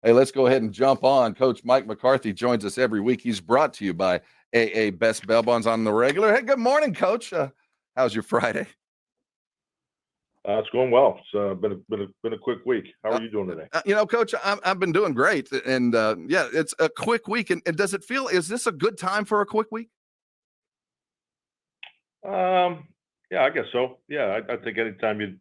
Hey, let's go ahead and jump on. Coach Mike McCarthy joins us every week. He's brought to you by AA Best Bell Bonds on the regular. Hey, good morning, Coach. How's your Friday? It's going well. It's been a quick week. How are you doing today? Coach, I've been doing great, and yeah, it's a quick week. And does it feel? Is this a good time for a quick week? Yeah, I guess so. Yeah, I think anytime you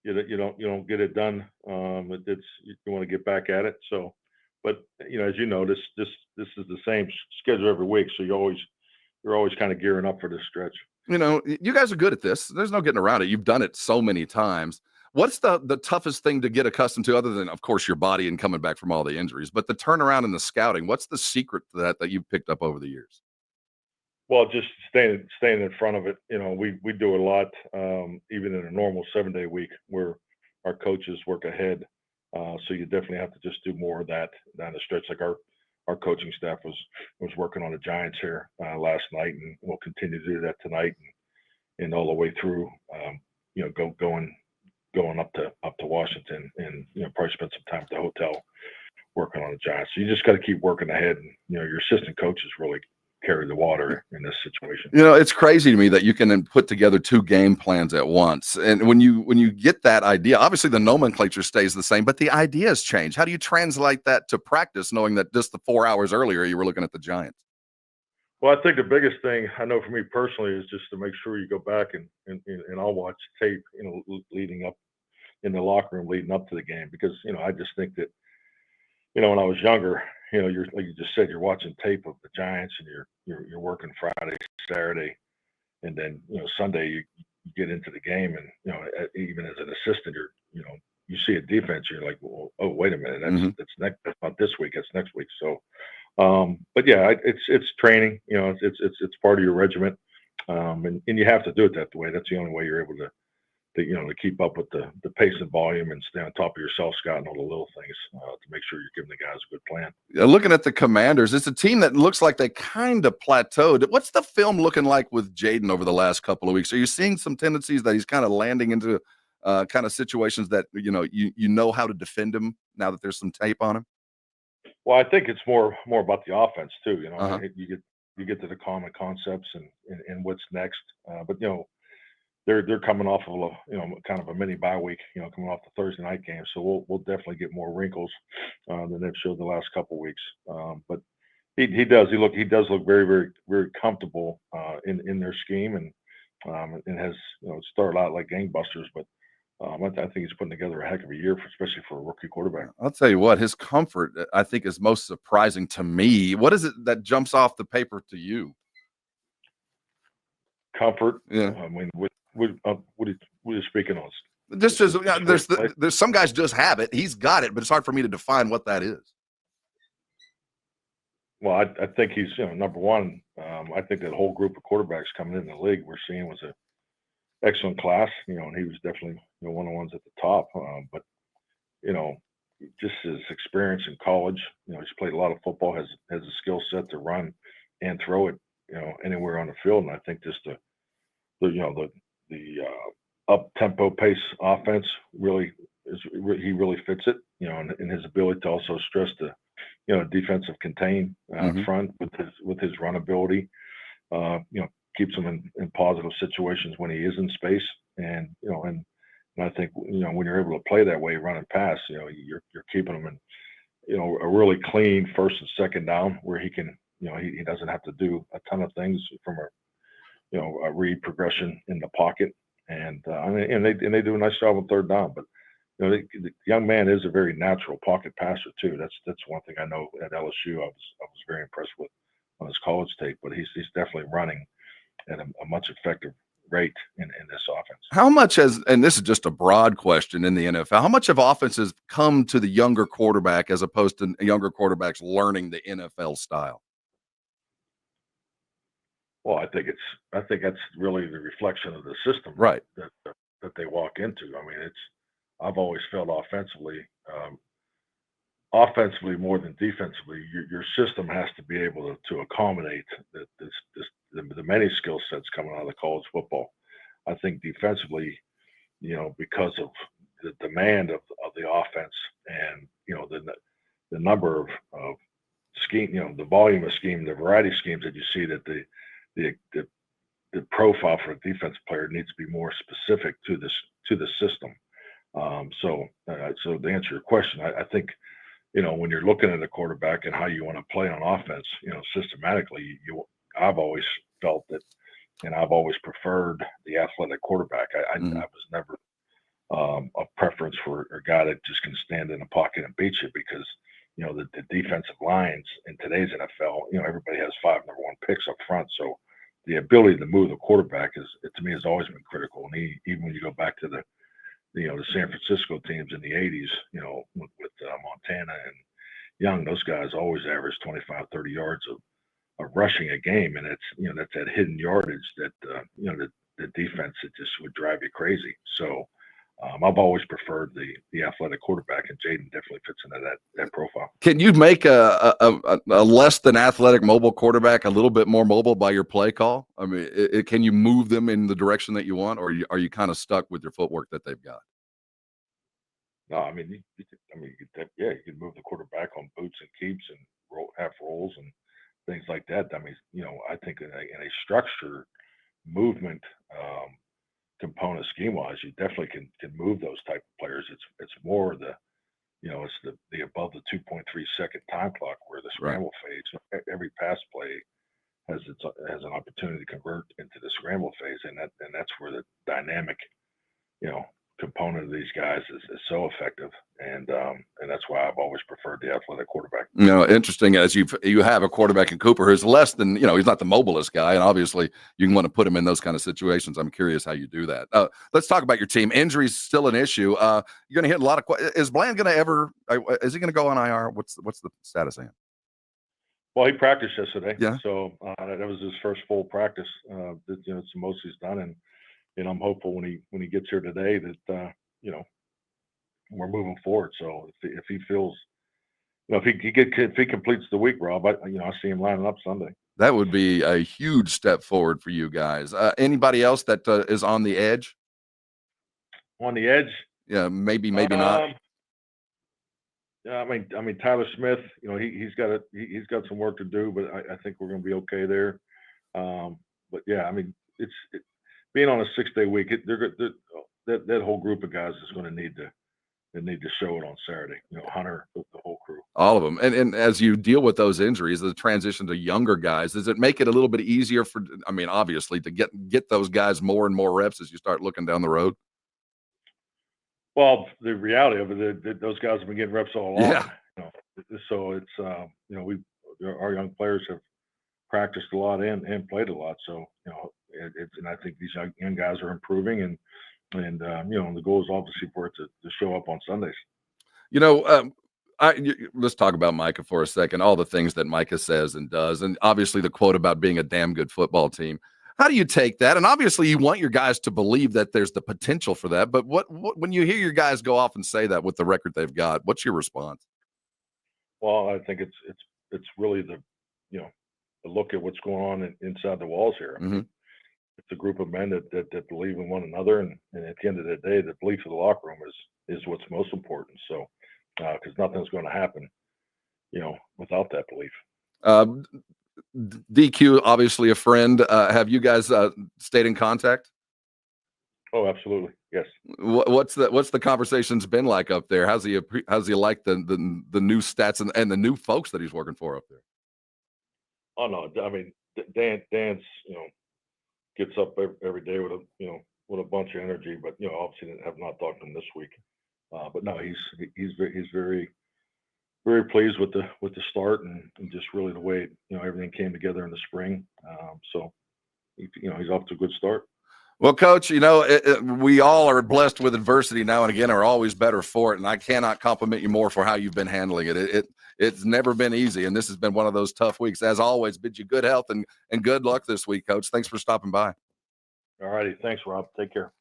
don't get it done, it's you want to get back at it. So, but as you know, this is the same schedule every week, so you're always kind of gearing up for this stretch. You guys are good at this. There's no getting around it. You've done it so many times. What's the toughest thing to get accustomed to, other than, of course, your body and coming back from all the injuries? But the turnaround and the scouting. What's the secret to that you've picked up over the years? Well, just staying in front of it. We do a lot, even in a normal 7-day week, where our coaches work ahead. So you definitely have to just do more of that down the stretch. Like our coaching staff was working on the Giants here last night, and we'll continue to do that tonight and all the way through. Going up to Washington, and probably spend some time at the hotel working on the Giants. So you just got to keep working ahead, and your assistant coaches really carry the water in this situation. It's crazy to me that you can then put together 2 game plans at once. And when you get that idea, obviously the nomenclature stays the same, but the ideas change. How do you translate that to practice, knowing that just the 4 hours earlier you were looking at the Giants? Well, I think the biggest thing I know for me personally is just to make sure you go back and I'll watch tape, leading up in the locker room leading up to the game, because I just think that when I was younger, you're like you just said, you're watching tape of the Giants, and you're working Friday, Saturday, and then Sunday you get into the game, and even as an assistant, you see a defense, you're like, well, oh, wait a minute, that's not this week, that's next week. So, but yeah, it's training. It's part of your regiment, and you have to do it that way. That's the only way you're able to keep up with the pace and volume, and stay on top of yourself, Scott, and all the little things to make sure you're giving the guys a good plan. Looking at the Commanders, it's a team that looks like they kind of plateaued. What's the film looking like with Jayden over the last couple of weeks? Are you seeing some tendencies that he's kind of landing into kind of situations that you know how to defend him now that there's some tape on him? Well, I think it's more about the offense too. Uh-huh. You get to the common concepts and what's next, but they're coming off of kind of a mini bye week, coming off the Thursday night game. So we'll definitely get more wrinkles than they've showed the last couple of weeks. But he does look very, very, very comfortable in their scheme, and has started out like gangbusters. But I think he's putting together a heck of a year, especially for a rookie quarterback. I'll tell you what, his comfort, I think, is most surprising to me. What is it that jumps off the paper to you? Comfort. Yeah. I mean, what are you speaking on? There's some guys just have it. He's got it, but it's hard for me to define what that is. Well, I think he's number one. I think that whole group of quarterbacks coming in the league we're seeing was an excellent class. And he was definitely one of the ones at the top. But you know, just his experience in college. He's played a lot of football. Has a skill set to run and throw it. Anywhere on the field. And I think just the up tempo pace offense really he really fits it. And his ability to also stress the defensive contain front with his run ability. Keeps him in positive situations when he is in space. And I think when you're able to play that way, run and pass, you're keeping him in a really clean first and second down where he can he doesn't have to do a ton of things from a read progression in the pocket. And they do a nice job on third down. But the young man is a very natural pocket passer too. That's one thing I know at LSU. I was very impressed with on his college tape. But he's definitely running at a much effective rate in this offense. How much and this is just a broad question in the NFL, how much of offenses come to the younger quarterback as opposed to younger quarterbacks learning the NFL style? Well, I think that's really the reflection of the system, right? That they walk into. I mean, I've always felt offensively more than defensively, your system has to be able to accommodate the many skill sets coming out of college football. I think defensively, because of the demand of the offense and number of scheme, the volume of scheme, the variety of schemes that you see, that the profile for a defensive player needs to be more specific to the system. So to answer your question, I think, when you're looking at a quarterback and how you want to play on offense, systematically, I've always felt that, and I've always preferred the athletic quarterback. I was never a preference for a guy that just can stand in a pocket and beat you, because the defensive lines in today's NFL, everybody has 5 number 1 picks up front, so the ability to move the quarterback to me has always been critical. And even when you go back to the San Francisco teams in the 80s, with Montana and Young, those guys always averaged 25, 30 yards of rushing a game, and that's that hidden yardage that the defense, it just would drive you crazy. So I've always preferred the athletic quarterback, and Jayden definitely fits into that profile. Can you make a less than athletic mobile quarterback a little bit more mobile by your play call? I mean, can you move them in the direction that you want, or are you kind of stuck with your footwork that they've got? No, I mean, you could move the quarterback on boots and keeps and half rolls and things like that. I mean, I think in a structured movement component scheme-wise, you definitely can move those type of players. It's more it's the above the 2.3 second time clock, where the scramble phase, every pass play has an opportunity to convert into the scramble phase, and that's where the dynamic component of these guys is so effective, and that's why I've always preferred the athletic quarterback. Interesting, as you have a quarterback in Cooper who's less than, he's not the mobilest guy, and obviously you can want to put him in those kind of situations. I'm curious how you do that. Let's talk about your team. Injuries still an issue. You're going to hit a lot of is Bland going to is he going to go on IR? What's the status of him? Well, he practiced yesterday. Yeah. So that was his first full practice. It's the most he's done, and I'm hopeful when he gets here today that we're moving forward. So if he feels, if he completes the week, Rob, I see him lining up Sunday. That would be a huge step forward for you guys. Anybody else that is on the edge? On the edge? Yeah, maybe not. Yeah, I mean Tyler Smith. He's got some work to do, but I think we're going to be okay there. But yeah, I mean it's being on a 6-day week. That whole group of guys is going to need to show it on Saturday. Hunter, the whole crew, all of them. And as you deal with those injuries, the transition to younger guys, does it make it a little bit easier obviously to get those guys more and more reps as you start looking down the road? Well, the reality of it, those guys have been getting reps all along. Yeah. So it's our young players have practiced a lot and played a lot. So and I think these young guys are improving, and the goal is obviously for it to show up on Sundays. Let's talk about Micah for a second. All the things that Micah says and does, and obviously the quote about being a damn good football team. How do you take that? And obviously you want your guys to believe that there's the potential for that. But what when you hear your guys go off and say that with the record they've got, what's your response? Well, I think it's really the look at what's going on inside the walls here. Mm-hmm. It's a group of men that believe in one another, and at the end of the day, the belief of the locker room is what's most important. So, because nothing's going to happen, without that belief. DQ, obviously a friend. Have you guys stayed in contact? Oh, absolutely, yes. What's the conversations been like up there? How's he like the new stats and the new folks that he's working for up there? Oh no, I mean Dan's gets up every day with a bunch of energy, but obviously have not talked to him this week. But no, he's very, very pleased with the start and just really the way everything came together in the spring. So he's off to a good start. Well, Coach, we all are blessed with adversity now and again, are always better for it. And I cannot compliment you more for how you've been handling it. It's never been easy, and this has been one of those tough weeks. As always, bid you good health and good luck this week, Coach. Thanks for stopping by. All righty. Thanks, Rob. Take care.